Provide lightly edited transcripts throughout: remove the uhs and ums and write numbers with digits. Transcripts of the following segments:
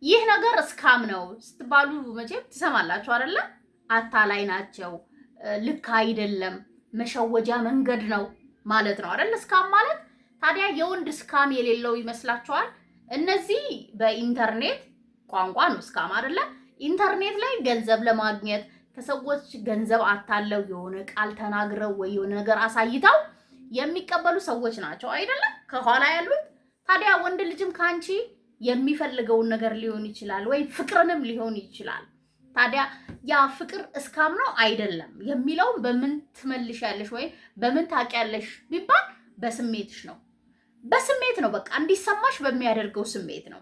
ይህ ነገር እስካም ነው ስትባሉ መቼም ትሰማላችሁ አይደለ? አታላይ ናቸው፣ ልክ አይደለም፣ መሸወጃ መንገድ ነው ማለት ነው አይደል? እስካም ማለት ታዲያ የወንድ እስካም የሌለው ይመስላችኋል? እነዚህ በኢንተርኔት ቋንቋ ነው እስካም አይደለ? ኢንተርኔት ላይ ገንዘብ ለማግኘት ከሰዎች ገንዘብ አታለው የሆነ ቃል ተናግረው ወይ የሆነ ነገር አሳይተው የሚቀበሉ ሰዎች ናቸው አይደለም ከኋላ ያሉት። ታዲያ ወንድ ልጅም ካንቺ የሚፈልገውን ነገር ሊሆን ይችላል ወይ ፍቅርንም ሊሆን ይችላል። ታዲያ ያ ፍቅር እስካም ነው አይደለም የሚለው በምን ትመልሻለሽ ወይ በምን ታውቂያለሽ ቢባል በስሜትሽ ነው። በስሜት ነው በቃ እንዲሰማሽ በሚያደርገው ስሜት ነው።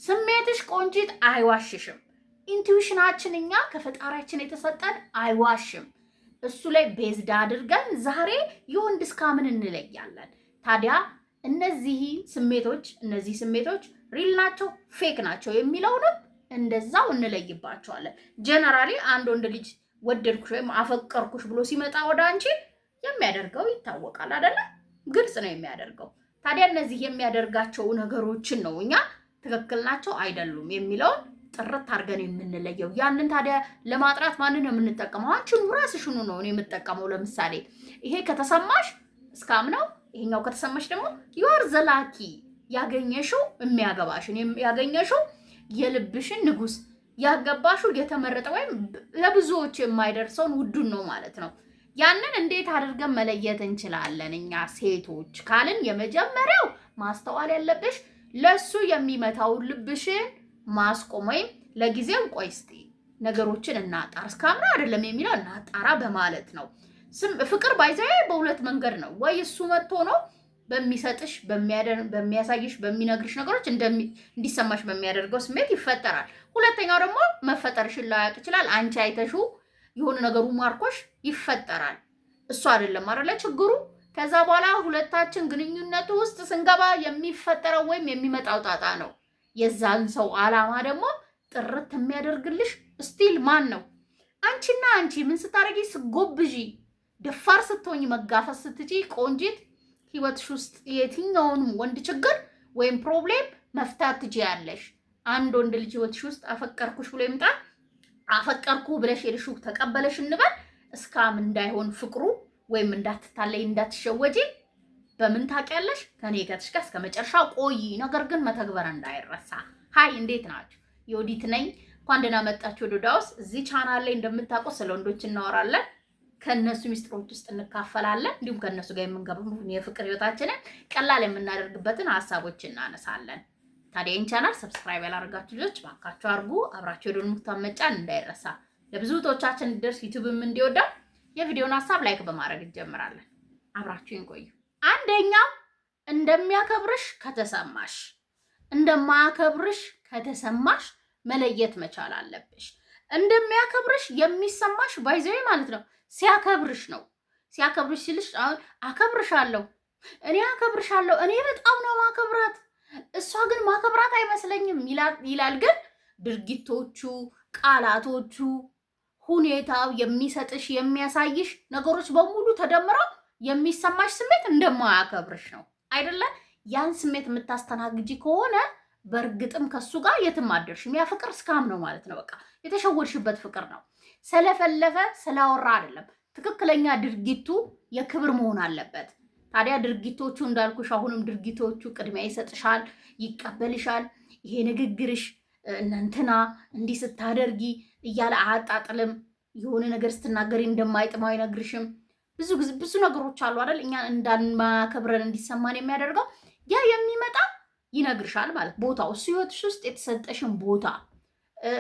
ስሜትሽ ቆንጂት አይዋሽሽም። ኢንቱዊሽናችን እኛ ከፈጣሪያችን የተሰጠን አይዋሽም። እሱ ላይ ቤዝድ አድርገን ዛሬ የወንድ እስካምን እንለያለን። ታዲያ እነዚህ ስሜቶች ሪል ናቸው ፌክ ናቸው የሚለውንም እንደዛው እንለይባቸዋለን። ጀነራሊ አንድ ወንድ ልጅ ወደድኩሽ ወይም አፈቀርኩሽ ብሎ ሲመጣ ወደ አንቺ የሚያደርገው ይታወቃል አይደለ? ግልጽ ነው የሚያደርገው። ታዲያ እነዚህ የሚያደርጋቸው ነገሮችን ነው እኛ ትክክል ናቸው አይደሉም የሚለውን ጥርት አድርገን የምንለየው። ያንን ታዲያ ለማጥራት ማንን ነው የምንጠቀመው? አንቺኑ ራስሽኑ ነው የምጠቀመው። ለምሳሌ ይሄ ከተሰማሽ እስካም ነው፣ ይሄኛው ከተሰማሽ ደግሞ ዩአር ዘላኪ ያገኘሽው የሚያገባሽን ያገኘሽው የልብሽን ንጉስ ያገባሽው የተመረጠ ወይም ለብዙዎች የማይደርሰውን ውዱን ነው ማለት ነው። ያንን እንዴት አድርገን መለየት እንችላለን እኛ ሴቶች ካልን የመጀመሪያው ማስተዋል ያለብሽ ለሱ የሚመታውን ልብሽን ማስቆም ወይም ለጊዜው ቆይ እስቲ ነገሮችን እናጣራ እስካም ነው አይደለም የሚለው እናጣራ በማለት ነው። ፍቅር ባይዘይ በሁለት መንገድ ነው። ወይ እሱ መጥቶ ነው በሚሰጥሽ በሚያሳይሽ በሚነግርሽ ነገሮች እንዲሰማሽ በሚያደርገው ስሜት ይፈጠራል። ሁለተኛው ደግሞ መፈጠርሽን ላያውቅ ይችላል። አንቺ አይተሽው የሆነ ነገሩ ማርኮሽ ይፈጠራል። እሱ አይደለም አይደለ ችግሩ። ከዛ በኋላ ሁለታችን ግንኙነቱ ውስጥ ስንገባ የሚፈጠረው ወይም የሚመጣው ጣጣ ነው። የዛን ሰው አላማ ደግሞ ጥርት የሚያደርግልሽ ስቲል ማን ነው? አንቺና አንቺ ምን ስታረጊ ስጎብዢ ደፋር ስትሆኝ መጋፈስ ስትጪ ቆንጂት ህይወትሽ ውስጥ የትኛውንም ወንድ ችግር ወይም ፕሮብሌም መፍታት ትችያለሽ። አንድ ወንድ ልጅ ህይወትሽ ውስጥ አፈቀርኩሽ ብሎ ይምጣ አፈቀርኩ ብለሽ ሄድሽ ተቀበለሽ እንበል እስካም እንዳይሆን ፍቅሩ ወይም እንዳትታለይ እንዳትሸወጂ በምን ታውቂያለሽ? ከኔ ከትሽ ጋር እስከ መጨረሻው ቆይ። ነገር ግን መተግበር እንዳይረሳ። ሃይ እንዴት ናችሁ? የኦዲት ነኝ። እንኳን ደህና መጣችሁ ወደ ዳውስ። እዚህ ቻናል ላይ እንደምታውቁ ስለ ወንዶች እናወራለን፣ ከነሱ ሚስጥሮች ውስጥ እንካፈላለን፣ እንዲሁም ከነሱ ጋር የምንገባው የፍቅር ህይወታችንን ቀላል የምናደርግበትን ሀሳቦች እናነሳለን። ታዲያ ይህን ቻናል ሰብስክራይብ ያላደረጋችሁ ልጆች ባካችሁ አድርጉ። አብራችሁ የደወል ምልክቱን መጫን እንዳይረሳ። ለብዙ እህቶቻችን እንዲደርስ ዩቲዩብም እንዲወዳ የቪዲዮውን ሀሳብ ላይክ በማድረግ እንጀምራለን። አብራችሁን ቆዩ። አንደኛው እንደሚያከብርሽ ከተሰማሽ፣ እንደማያከብርሽ ከተሰማሽ መለየት መቻል አለብሽ። እንደሚያከብርሽ የሚሰማሽ ባይዘይ ማለት ነው ሲያከብርሽ ነው። ሲያከብርሽ ሲልሽ አሁን አከብርሻለሁ፣ እኔ አከብርሻለሁ፣ እኔ በጣም ነው ማከብራት፣ እሷ ግን ማከብራት አይመስለኝም ይላል። ግን ድርጊቶቹ፣ ቃላቶቹ፣ ሁኔታው የሚሰጥሽ የሚያሳይሽ ነገሮች በሙሉ ተደምረው የሚሰማሽ ስሜት እንደማያከብርሽ ነው አይደለ? ያን ስሜት የምታስተናግጂ ከሆነ በእርግጥም ከሱ ጋር የትም አደርሽም። ያ ፍቅር እስካም ነው ማለት ነው። በቃ የተሸወድሽበት ፍቅር ነው። ስለፈለፈ ስላወራ አይደለም። ትክክለኛ ድርጊቱ የክብር መሆን አለበት። ታዲያ ድርጊቶቹ እንዳልኩሽ አሁንም ድርጊቶቹ ቅድሚያ ይሰጥሻል፣ ይቀበልሻል። ይሄ ንግግርሽ እንትና እንዲህ ስታደርጊ እያለ አያጣጥልም። የሆነ ነገር ስትናገሪ እንደማይጥማው አይነግርሽም። ብዙ ነገሮች አሉ አይደል? እኛ እንዳንማከብረን እንዲሰማን የሚያደርገው ያ የሚመጣ ይነግርሻል ማለት ቦታው እሱ ህይወትሽ ውስጥ የተሰጠሽን ቦታ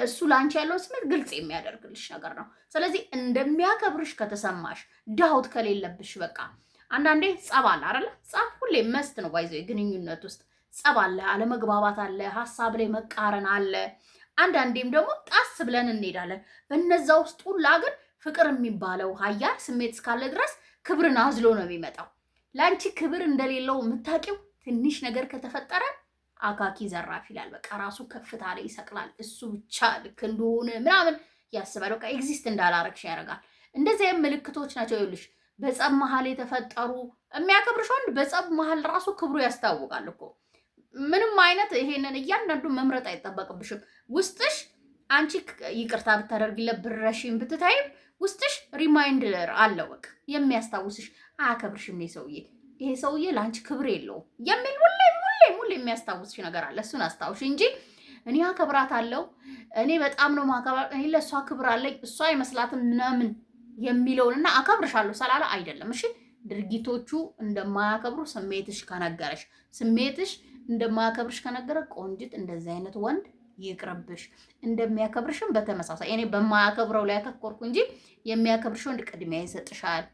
እሱ ላንቺ ያለውን ስሜት ግልጽ የሚያደርግልሽ ነገር ነው። ስለዚህ እንደሚያከብርሽ ከተሰማሽ ዳውት ከሌለብሽ በቃ አንዳንዴ ጸብ አለ አይደል? ጸብ ሁሌ መስት ነው ባይዘው ግንኙነት ውስጥ ጸብ አለ፣ አለመግባባት አለ፣ ሀሳብ ላይ መቃረን አለ። አንዳንዴም ደግሞ ጣስ ብለን እንሄዳለን። በነዛ ውስጥ ሁላ ግን ፍቅር የሚባለው ሀያል ስሜት እስካለ ድረስ ክብርን አዝሎ ነው የሚመጣው። ላንቺ ክብር እንደሌለው የምታውቂው ትንሽ ነገር ከተፈጠረ አካኪ ዘራፍ ይላል። በቃ ራሱ ከፍታ ላይ ይሰቅላል። እሱ ብቻ ልክ እንደሆነ ምናምን ያስባል። በቃ ኤግዚስት እንዳላረግሽ ያደርጋል። እንደዚህ ምልክቶች ናቸው። ይኸውልሽ በጸብ መሀል የተፈጠሩ የሚያከብርሽ ወንድ በጸብ መሀል ራሱ ክብሩ ያስታውቃል እኮ። ምንም አይነት ይሄንን እያንዳንዱ መምረጥ አይጠበቅብሽም። ውስጥሽ አንቺ ይቅርታ ብታደርጊለት ብረሽን ብትታይም ውስጥሽ ሪማይንደር አለው በቃ የሚያስታውስሽ አያከብርሽም ይሄ ሰውዬ ለአንቺ ክብር የለውም የሚል ሁሌ የሚያስታውስሽ ነገር አለ። እሱን አስታውሽ እንጂ እኔ አከብራታለሁ፣ እኔ በጣም ነው ማከብራት፣ እኔ ለእሷ ክብር አለኝ፣ እሷ አይመስላትም ምናምን የሚለውንና አከብርሻለሁ ስላለ አይደለም። እሺ ድርጊቶቹ እንደማያከብሩ ስሜትሽ ከነገረሽ፣ ስሜትሽ እንደማያከብርሽ ከነገረ ቆንጅት እንደዚህ አይነት ወንድ ይቅርብሽ። እንደሚያከብርሽም በተመሳሳይ እኔ በማያከብረው ላይ ያተኮርኩ እንጂ የሚያከብርሽ ወንድ ቅድሚያ ይሰጥሻል፣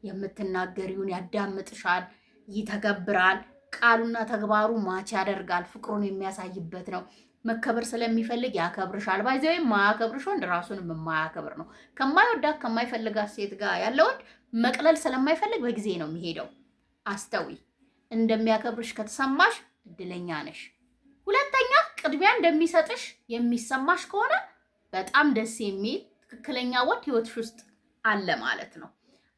የምትናገሪውን ያዳምጥሻል፣ ይተገብራል፣ ቃሉና ተግባሩ ማች ያደርጋል፣ ፍቅሩን የሚያሳይበት ነው። መከበር ስለሚፈልግ ያከብርሻል። ባይዘው የማያከብርሽ ወንድ ራሱንም የማያከብር ነው። ከማይወዳት ከማይፈልጋት ሴት ጋር ያለ ወንድ መቅለል ስለማይፈልግ በጊዜ ነው የሚሄደው። አስተዊ። እንደሚያከብርሽ ከተሰማሽ እድለኛ ነሽ። ሁለተኛ ቅድሚያ እንደሚሰጥሽ የሚሰማሽ ከሆነ በጣም ደስ የሚል ትክክለኛ ወንድ ህይወትሽ ውስጥ አለ ማለት ነው።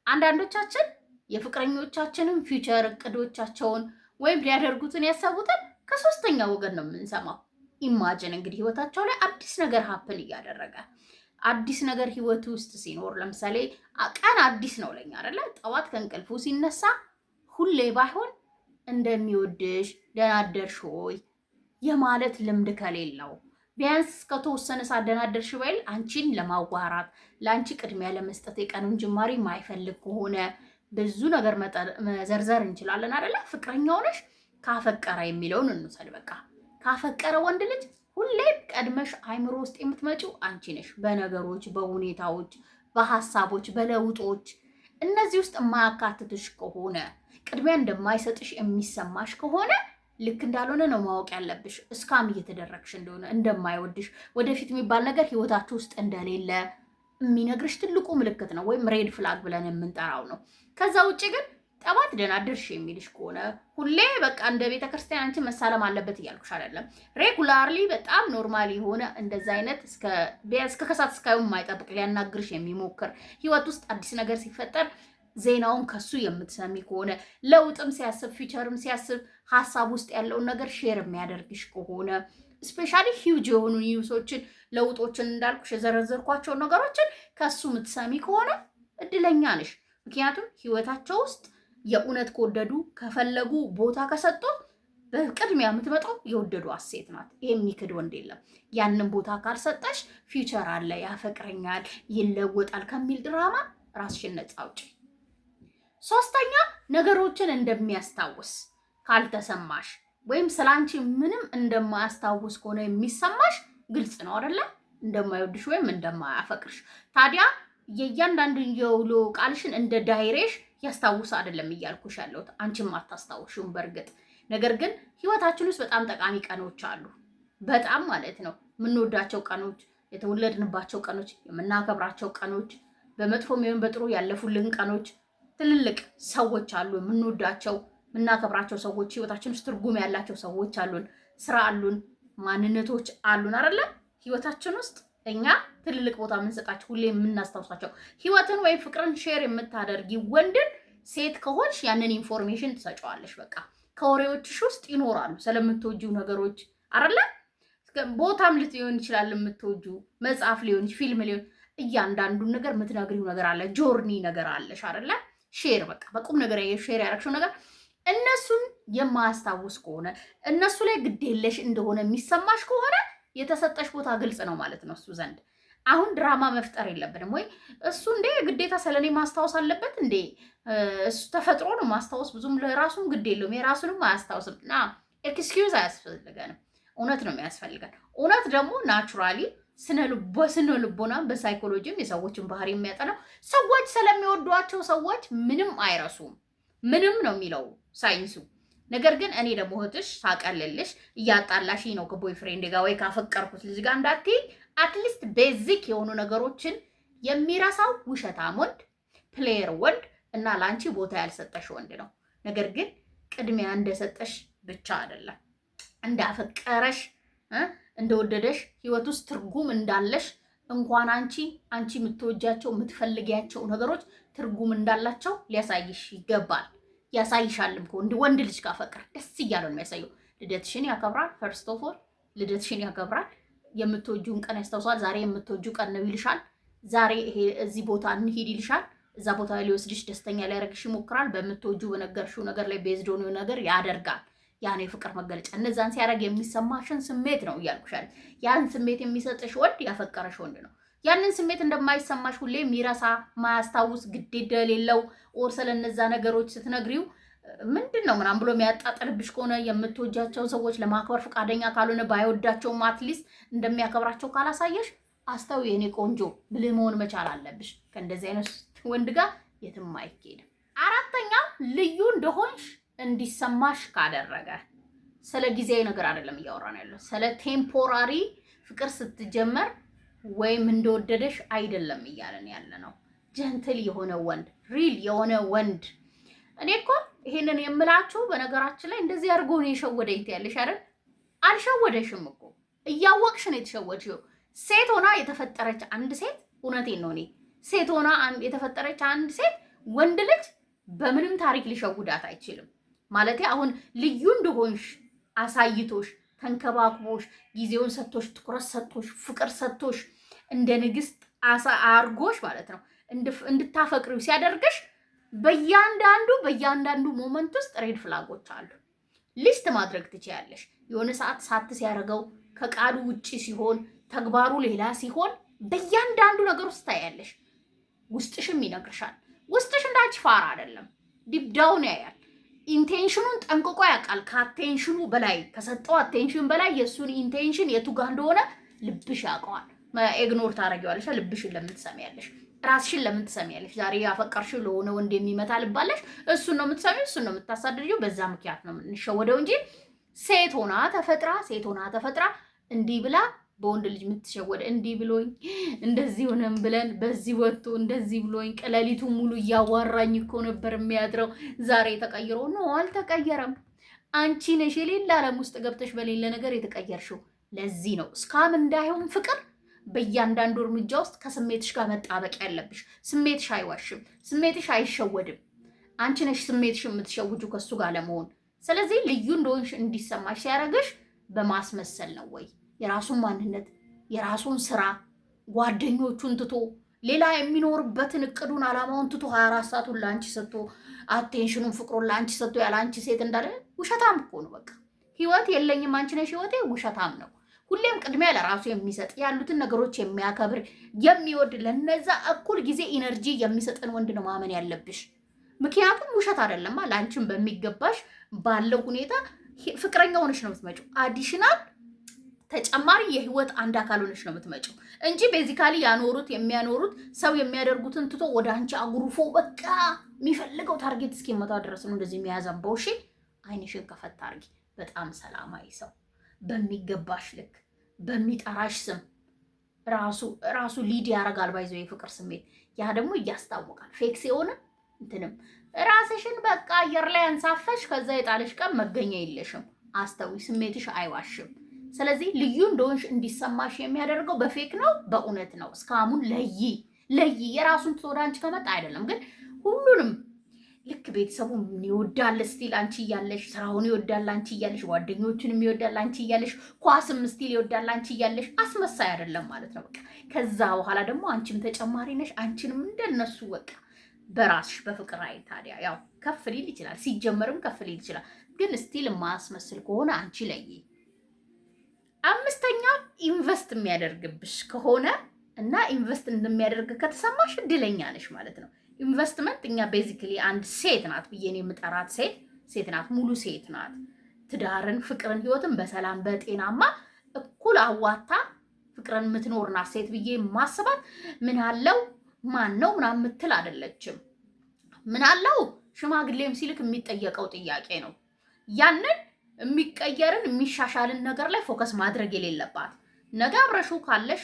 አንዳንዶቻችን የፍቅረኞቻችንን ፊውቸር እቅዶቻቸውን ወይም ሊያደርጉትን ያሰቡትን ከሶስተኛ ወገን ነው የምንሰማው። ኢማጅን እንግዲህ ህይወታቸው ላይ አዲስ ነገር ሀፕን እያደረገ አዲስ ነገር ህይወት ውስጥ ሲኖር፣ ለምሳሌ ቀን አዲስ ነው ለኛ አይደለ? ጠዋት ከእንቅልፉ ሲነሳ ሁሌ ባይሆን እንደሚወድሽ ደህና አደርሽ ሆይ የማለት ልምድ ከሌለው ቢያንስ ከተወሰነ ሰዓት ደህና አደርሽ ባይል አንቺን ለማዋራት ለአንቺ ቅድሚያ ለመስጠት የቀኑን ጅማሬ ማይፈልግ ከሆነ ብዙ ነገር መዘርዘር እንችላለን አይደለ? ፍቅረኛው ነሽ ካፈቀረ የሚለውን እንውሰድ። በቃ ካፈቀረ ወንድ ልጅ ሁሌ ቀድመሽ አይምሮ ውስጥ የምትመጪው አንቺ ነሽ። በነገሮች፣ በሁኔታዎች፣ በሐሳቦች፣ በለውጦች እነዚህ ውስጥ የማያካትትሽ ከሆነ ቅድሚያ እንደማይሰጥሽ የሚሰማሽ ከሆነ ልክ እንዳልሆነ ነው ማወቅ ያለብሽ። እስካም እየተደረግሽ እንደሆነ፣ እንደማይወድሽ፣ ወደፊት የሚባል ነገር ህይወታችሁ ውስጥ እንደሌለ የሚነግርሽ ትልቁ ምልክት ነው፣ ወይም ሬድ ፍላግ ብለን የምንጠራው ነው። ከዛ ውጭ ግን ጠዋት ደህና አደርሽ የሚልሽ ከሆነ ሁሌ በቃ እንደ ቤተ ክርስቲያን አንቺ መሳለም አለበት እያልኩሽ አይደለም። ሬጉላርሊ በጣም ኖርማል የሆነ እንደዛ አይነት እስከ ከሳት እስካዩ የማይጠብቅ ሊያናግርሽ የሚሞክር ህይወት ውስጥ አዲስ ነገር ሲፈጠር ዜናውን ከሱ የምትሰሚ ከሆነ ለውጥም ሲያስብ ፊቸርም ሲያስብ ሀሳብ ውስጥ ያለውን ነገር ሼር የሚያደርግሽ ከሆነ ስፔሻሊ ሂውጅ የሆኑ ኒውሶችን ለውጦችን እንዳልኩሽ የዘረዘርኳቸውን ነገሮችን ከሱ የምትሰሚ ከሆነ እድለኛ ነሽ። ምክንያቱም ህይወታቸው ውስጥ የእውነት ከወደዱ ከፈለጉ ቦታ ከሰጡ በቅድሚያ የምትመጣው የወደዷት ሴት ናት። ይሄ የሚክድ ወንድ የለም። ያንን ቦታ ካልሰጠሽ ፊውቸር አለ፣ ያፈቅረኛል፣ ይለወጣል ከሚል ድራማ ራስሽን ነፃ አውጪ። ሶስተኛ ነገሮችን እንደሚያስታውስ ካልተሰማሽ ወይም ስላንቺ ምንም እንደማያስታውስ ከሆነ የሚሰማሽ ግልጽ ነው አይደለ? እንደማይወድሽ ወይም እንደማያፈቅርሽ። ታዲያ የእያንዳንዱን የውሎ ቃልሽን እንደ ዳይሬሽ ያስታውስ አይደለም እያልኩሽ ያለሁት፣ አንቺም አታስታውሽም በእርግጥ። ነገር ግን ህይወታችን ውስጥ በጣም ጠቃሚ ቀኖች አሉ። በጣም ማለት ነው የምንወዳቸው ቀኖች፣ የተወለድንባቸው ቀኖች፣ የምናከብራቸው ቀኖች፣ በመጥፎም ይሁን በጥሩ ያለፉልን ቀኖች፣ ትልልቅ ሰዎች አሉ የምንወዳቸው የምናከብራቸው ሰዎች፣ ህይወታችን ውስጥ ትርጉም ያላቸው ሰዎች አሉን፣ ስራ አሉን፣ ማንነቶች አሉን አይደለ? ህይወታችን ውስጥ እኛ ትልልቅ ቦታ የምንሰጣቸው ሁሌ የምናስታውሳቸው ህይወትን ወይም ፍቅርን ሼር የምታደርጊ ወንድን ሴት ከሆንሽ ያንን ኢንፎርሜሽን ትሰጫዋለሽ። በቃ ከወሬዎችሽ ውስጥ ይኖራሉ ስለምትወጂው ነገሮች አይደለ? ቦታም ሊሆን ይችላል የምትወጁ መጽሐፍ ሊሆን ፊልም ሊሆን እያንዳንዱን ነገር የምትነግሪው ነገር አለ፣ ጆርኒ ነገር አለሽ አይደለ? ሼር በቃ በቁም ነገር ሼር ያደረግሽው ነገር እነሱን የማያስታውስ ከሆነ እነሱ ላይ ግዴለሽ እንደሆነ የሚሰማሽ ከሆነ የተሰጠሽ ቦታ ግልጽ ነው ማለት ነው እሱ ዘንድ። አሁን ድራማ መፍጠር የለብንም ወይ እሱ እንዴ ግዴታ ስለኔ ማስታወስ አለበት እንዴ? እሱ ተፈጥሮ ነው ማስታወስ፣ ብዙም ለራሱም ግድ የለውም የራሱንም አያስታውስም። ና ኤክስኪውዝ አያስፈልገንም፣ እውነት ነው የሚያስፈልገን። እውነት ደግሞ ናቹራሊ በስነ ልቦና በሳይኮሎጂም የሰዎችን ባህሪ የሚያጠናው ሰዎች ስለሚወዷቸው ሰዎች ምንም አይረሱም፣ ምንም ነው የሚለው ሳይንሱ። ነገር ግን እኔ ደግሞ እህትሽ ሳቀልልሽ እያጣላሽ ነው ከቦይ ፍሬንድ ጋር ወይ ካፈቀርኩት ልጅ ጋር እንዳትይ፣ አትሊስት ቤዚክ የሆኑ ነገሮችን የሚረሳው ውሸታም ወንድ፣ ፕሌየር ወንድ እና ለአንቺ ቦታ ያልሰጠሽ ወንድ ነው። ነገር ግን ቅድሚያ እንደሰጠሽ ብቻ አይደለም እንዳፈቀረሽ እንደወደደሽ ህይወት ውስጥ ትርጉም እንዳለሽ እንኳን አንቺ የምትወጃቸው የምትፈልጊያቸው ነገሮች ትርጉም እንዳላቸው ሊያሳይሽ ይገባል። ያሳይሻልም ወንድ ልጅ ካፈቀረ ደስ እያለው ነው የሚያሳየው። ልደትሽን ያከብራል። ፈርስት ኦፍ ኦል ልደትሽን ያከብራል። የምትወጂውን ቀን ያስታውሳል። ዛሬ የምትወጂው ቀን ነው ይልሻል። ዛሬ ይሄ እዚህ ቦታ እንሂድ ይልሻል። እዛ ቦታ ላይ ሊወስድሽ ደስተኛ ሊያደርግሽ ይሞክራል። በምትወጂው በነገርሽው ነገር ላይ ቤዝድ ሆኖ ነገር ያደርጋል። ያን የፍቅር መገለጫ እነዛን ሲያደርግ የሚሰማሽን ስሜት ነው እያልኩሻል። ያን ስሜት የሚሰጥሽ ወንድ ያፈቀረሽ ወንድ ነው። ያንን ስሜት እንደማይሰማሽ ሁሌ የሚረሳ ማያስታውስ ግዴታ የሌለው ኦር ስለነዛ ነገሮች ስትነግሪው ምንድን ነው ምናምን ብሎ የሚያጣጥልብሽ ከሆነ የምትወጃቸው ሰዎች ለማክበር ፈቃደኛ ካልሆነ ባይወዳቸውም አትሊስት እንደሚያከብራቸው ካላሳየሽ አስተው የኔ ቆንጆ ብልህ መሆን መቻል አለብሽ። ከእንደዚህ አይነት ወንድ ጋር የትም አይኬድም። አራተኛ ልዩ እንደሆንሽ እንዲሰማሽ ካደረገ ስለ ጊዜያዊ ነገር አይደለም እያወራን ያለው፣ ስለ ቴምፖራሪ ፍቅር ስትጀመር ወይም እንደወደደሽ አይደለም እያለን ያለ ነው። ጀንትል የሆነ ወንድ ሪል የሆነ ወንድ እኔ እኮ ይሄንን የምላችሁ በነገራችን ላይ እንደዚህ አድርጎ ነው የሸወደኝ ትያለሽ አይደል? አልሸወደሽም እኮ እያወቅሽ ነው የተሸወድሽው። ሴት ሆና የተፈጠረች አንድ ሴት እውነቴን ነው እኔ ሴት ሆና የተፈጠረች አንድ ሴት ወንድ ልጅ በምንም ታሪክ ሊሸውዳት አይችልም። ማለት አሁን ልዩ እንደሆንሽ አሳይቶሽ ተንከባክቦሽ ጊዜውን ሰጥቶሽ ትኩረት ሰጥቶሽ ፍቅር ሰጥቶሽ እንደ ንግስት አርጎሽ ማለት ነው እንድታፈቅሪው ሲያደርግሽ በእያንዳንዱ ሞመንት ውስጥ ሬድ ፍላጎች አሉ። ሊስት ማድረግ ትችያለሽ። የሆነ ሰዓት ሳት ሲያደርገው ከቃሉ ውጪ ሲሆን ተግባሩ ሌላ ሲሆን በእያንዳንዱ ነገር ውስጥ ታያለሽ። ውስጥሽም ይነግርሻል። ውስጥሽ እንዳንቺ ፋራ አይደለም፣ ዲፕዳውን ያያል። ኢንቴንሽኑን ጠንቅቆ ያውቃል። ከአቴንሽኑ በላይ ከሰጠው አቴንሽን በላይ የእሱን ኢንቴንሽን የቱ ጋር እንደሆነ ልብሽ ያውቀዋል። ኢግኖር ታደርጊዋለሽ። ልብሽን ለምን ትሰሚያለሽ? ራስሽን ለምን ትሰሚያለሽ? ዛሬ ያፈቀርሽው ለሆነ ወንድ የሚመታ ልባለሽ። እሱን ነው የምትሰሚው፣ እሱን ነው የምታሳድጂው። በዛ ምክንያት ነው የምንሸወደው እንጂ ሴት ሆና ተፈጥራ እንዲህ ብላ በወንድ ልጅ የምትሸወደ እንዲህ ብሎኝ እንደዚህ ሆነም ብለን በዚህ ወጥቶ እንደዚህ ብሎኝ ቀለሊቱ ሙሉ እያዋራኝ እኮ ነበር የሚያድረው ዛሬ ተቀይሮ ነው። አልተቀየረም። አንቺ ነሽ የሌላ ዓለም ውስጥ ገብተሽ በሌለ ነገር የተቀየርሽው። ለዚህ ነው እስካም እንዳይሆን ፍቅር በእያንዳንዱ እርምጃ ውስጥ ከስሜትሽ ጋር መጣበቅ ያለብሽ። ስሜትሽ አይዋሽም፣ ስሜትሽ አይሸወድም። አንቺ ነሽ ስሜትሽ የምትሸውጁ ከሱ ጋር ለመሆን። ስለዚህ ልዩ እንደሆንሽ እንዲሰማሽ ሲያደርግሽ በማስመሰል ነው ወይ የራሱን ማንነት የራሱን ስራ ጓደኞቹን ትቶ ሌላ የሚኖርበትን እቅዱን አላማውን ትቶ 24 ሰዓቱን ለአንቺ ሰጥቶ አቴንሽኑን ፍቅሩን ለአንቺ ሰጥቶ ያለ አንቺ ሴት እንዳለ ውሸታም እኮ ነው። በቃ ህይወት የለኝም አንቺ ነሽ ህይወቴ ውሸታም ነው። ሁሌም ቅድሚያ ለራሱ የሚሰጥ ያሉትን ነገሮች የሚያከብር የሚወድ ለነዛ እኩል ጊዜ ኢነርጂ የሚሰጥን ወንድ ነው ማመን ያለብሽ። ምክንያቱም ውሸት አይደለማ ለአንቺን በሚገባሽ ባለው ሁኔታ ፍቅረኛ ሆነሽ ነው የምትመጪው። አዲሽናል ተጨማሪ የህይወት አንድ አካል ሆነሽ ነው የምትመጪው እንጂ ቤዚካሊ የሚያኖሩት ሰው የሚያደርጉትን ትቶ ወደ አንቺ አጉርፎ በቃ የሚፈልገው ታርጌት እስኪመታ ድረስ ነው እንደዚህ የሚያዘንበው። እሺ አይንሽን ከፈት አድርጊ። በጣም ሰላማዊ ሰው በሚገባሽ ልክ በሚጠራሽ ስም ራሱ ሊድ ያደርጋል። ባይዘው የፍቅር ስሜት ያ ደግሞ እያስታወቃል። ፌክ ሲሆን እንትንም ራስሽን በቃ አየር ላይ አንሳፈሽ ከዛ የጣለሽ ቀን መገኛ የለሽም። አስተዊ ስሜትሽ አይዋሽም። ስለዚህ ልዩ እንደሆንሽ እንዲሰማሽ የሚያደርገው በፌክ ነው በእውነት ነው። እስካሁን ለይ የራሱን ወደ አንቺ ከመጣ አይደለም ግን ሁሉንም ልክ ቤተሰቡን ይወዳል ስቲል አንቺ እያለሽ፣ ስራውን ይወዳል አንቺ እያለሽ፣ ጓደኞቹንም ይወዳል አንቺ እያለሽ፣ ኳስም ስቲል ይወዳል አንቺ እያለሽ፣ አስመሳይ አይደለም ማለት ነው። በቃ ከዛ በኋላ ደግሞ አንቺም ተጨማሪ ነሽ። አንቺንም እንደነሱ በቃ በራስሽ በፍቅር አይ ታዲያ ያው ከፍ ሊል ይችላል። ሲጀመርም ከፍ ሊል ይችላል። ግን ስቲል ማስመስል ከሆነ አንቺ ለይ። አምስተኛ ኢንቨስት የሚያደርግብሽ ከሆነ እና ኢንቨስት እንደሚያደርግ ከተሰማሽ እድለኛ ነሽ ማለት ነው። ኢንቨስትመንት እኛ ቤዚክሊ አንድ ሴት ናት ብዬ ነው የምጠራት። ሴት ናት፣ ሙሉ ሴት ናት። ትዳርን፣ ፍቅርን፣ ህይወትን በሰላም በጤናማ እኩል አዋታ ፍቅርን የምትኖር ናት ሴት ብዬ ማስባት። ምን አለው ማን ነው ምናምን የምትል አይደለችም። ምን አለው ሽማግሌም ሲልክ የሚጠየቀው ጥያቄ ነው። ያንን የሚቀየርን የሚሻሻልን ነገር ላይ ፎከስ ማድረግ የሌለባት ነገ አብረሹ ካለሽ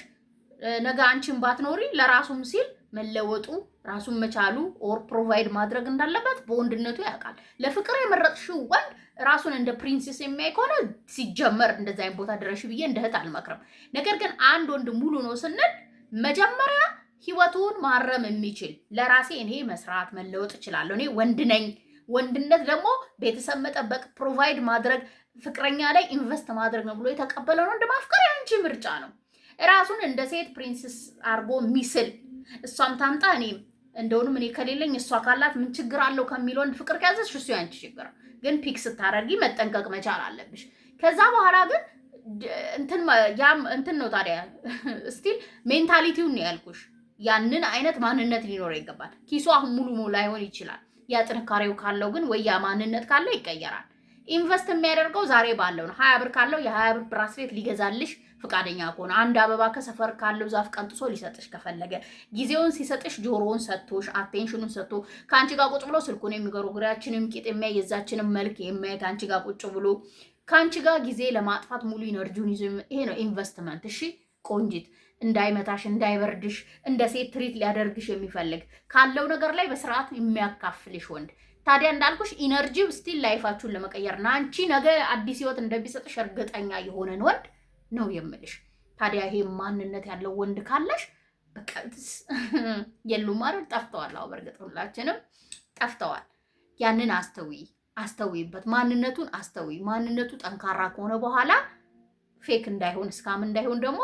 ነገ አንቺን ባትኖሪ ለራሱም ሲል መለወጡ ራሱን መቻሉ ኦር ፕሮቫይድ ማድረግ እንዳለበት በወንድነቱ ያውቃል። ለፍቅር የመረጥሽው ወንድ ራሱን እንደ ፕሪንሴስ የሚያይ ከሆነ ሲጀመር እንደዛ አይነት ቦታ ድረሽ ብዬ እንደ እህት አልመክርም። ነገር ግን አንድ ወንድ ሙሉ ነው ስንል መጀመሪያ ህይወቱን ማረም የሚችል ለራሴ እኔ መስራት መለወጥ እችላለሁ፣ እኔ ወንድ ነኝ። ወንድነት ደግሞ ቤተሰብ መጠበቅ ፕሮቫይድ ማድረግ ፍቅረኛ ላይ ኢንቨስት ማድረግ ነው ብሎ የተቀበለው ወንድ ማፍቀር ያንቺ ምርጫ ነው። ራሱን እንደ ሴት ፕሪንሰስ አርጎ ሚስል እሷም ታምጣ እኔም እንደውንም እኔ ከሌለኝ እሷ ካላት ምን ችግር አለው ከሚለው ወንድ ፍቅር ከያዘሽ እሱ ያንቺ ችግር። ግን ፒክስ ስታደርጊ መጠንቀቅ መቻል አለብሽ። ከዛ በኋላ ግን እንትን ነው ታዲያ ስቲል ሜንታሊቲውን ነው ያልኩሽ። ያንን አይነት ማንነት ሊኖረው ይገባል። ኪሱ አሁን ሙሉ ላይሆን ይችላል። ያ ጥንካሬው ካለው ግን ወይ ያ ማንነት ካለው ይቀየራል። ኢንቨስት የሚያደርገው ዛሬ ባለው ነው። 20 ብር ካለው የ20 ብር ብራስሌት ሊገዛልሽ ፍቃደኛ ከሆነ አንድ አበባ ከሰፈር ካለው ዛፍ ቀንጥሶ ሊሰጥሽ ከፈለገ ጊዜውን ሲሰጥሽ ጆሮውን ሰጥቶሽ አቴንሽኑን ሰጥቶ ከአንቺ ጋር ቁጭ ብሎ ስልኩን የሚገሩግራችንም ቂጥ የሚያይ የዛችንም መልክ የሚያይ ከአንቺ ጋር ቁጭ ብሎ ከአንቺ ጋር ጊዜ ለማጥፋት ሙሉ ኢነርጂውን ይዞ ይሄ ነው ኢንቨስትመንት። እሺ ቆንጂት፣ እንዳይመታሽ እንዳይበርድሽ እንደ ሴት ትሪት ሊያደርግሽ የሚፈልግ ካለው ነገር ላይ በስርዓት የሚያካፍልሽ ወንድ። ታዲያ እንዳልኩሽ ኢነርጂው ስቲል ላይፋችሁን ለመቀየር እና አንቺ ነገ አዲስ ህይወት እንደሚሰጥሽ እርግጠኛ የሆነን ወንድ ነው የምልሽ። ታዲያ ይሄ ማንነት ያለው ወንድ ካለሽ በቃ የሉም አይደል? ጠፍተዋል። አዎ በእርግጥ ሁላችንም ጠፍተዋል። ያንን አስተውይበት፣ ማንነቱን አስተውይ። ማንነቱ ጠንካራ ከሆነ በኋላ ፌክ እንዳይሆን ስካም እንዳይሆን ደግሞ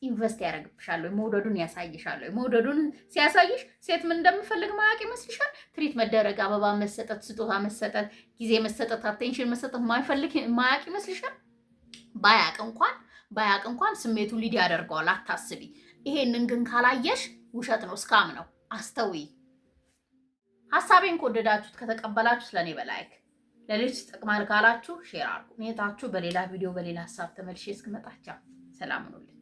ኢንቨስት ያደርግብሻል፣ መውደዱን ያሳይሻል። መውደዱን ሲያሳይሽ ሴት ምን እንደምፈልግ ማያውቅ ይመስልሻል? ትሪት መደረግ፣ አበባ መሰጠት፣ ስጦታ መሰጠት፣ ጊዜ መሰጠት፣ አቴንሽን መሰጠት ማያውቅ ይመስልሻል? ባያውቅ እንኳን ስሜቱን ሊድ ያደርገዋል። አታስቢ። ይሄንን ግን ካላየሽ ውሸት ነው፣ ስካም ነው። አስተውይ። ሀሳቤን ከወደዳችሁት ከተቀበላችሁት ለኔ በላይክ ለሌሎች ይጠቅማል ካላችሁ ሼር አድርጉ። ሁኔታችሁ በሌላ ቪዲዮ በሌላ ሀሳብ ተመልሼ እስክመጣ ሰላም ሁኑልኝ።